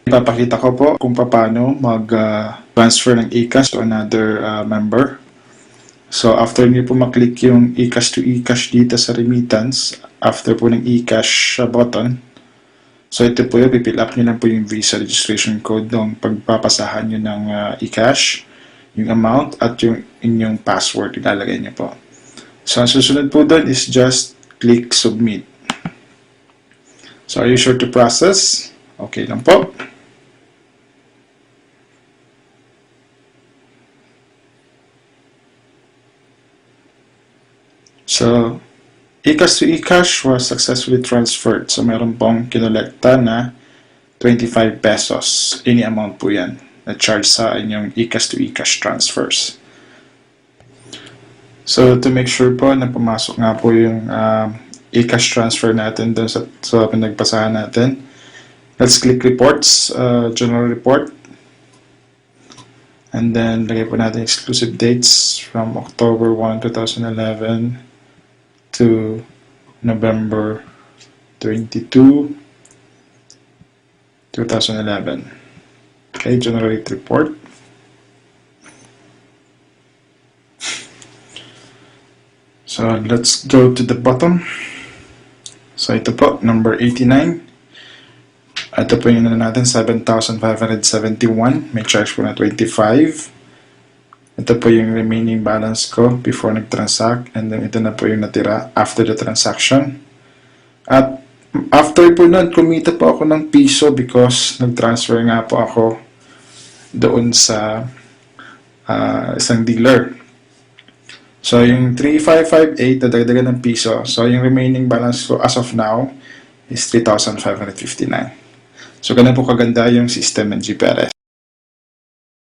Ipapakita ko po kung paano mag-transfer ng eCash to another member. So, after niyo po maklik yung eCash to eCash dito sa remittance, after po ng eCash button, so ito po yung pipill up nyo lang po yung Visa registration code ng pagpapasahan nyo ng eCash, yung amount, at yung inyong password ilalagay nyo po. So, ang susunod po doon is just click submit. So, are you sure to process? Okay lang po. So, eCash to eCash was successfully transferred. So, meron pong kinolekta na 25 pesos. Any amount po yan na charge sa inyong eCash to eCash transfers. So, to make sure po na pumasok nga po yung eCash transfer natin doon sa pinagpasahan natin, let's click Reports, General Report. And then, lagay po natin exclusive dates from October 1, 2011 to November 22, 2011. Okay, generate report. So let's go to the bottom. So ito po, number 89. Ito po yung natin, 7,571. May charge po na 25. Ito po yung remaining balance ko before nag-transact, and then ito na po yung natira after the transaction. At after po nun, kumita po ako ng piso because nag-transfer nga po ako doon sa isang dealer. So yung 3,558 nadagdagan ng piso. So yung remaining balance ko as of now is 3,559. So ganun po kaganda yung system ng GPRS.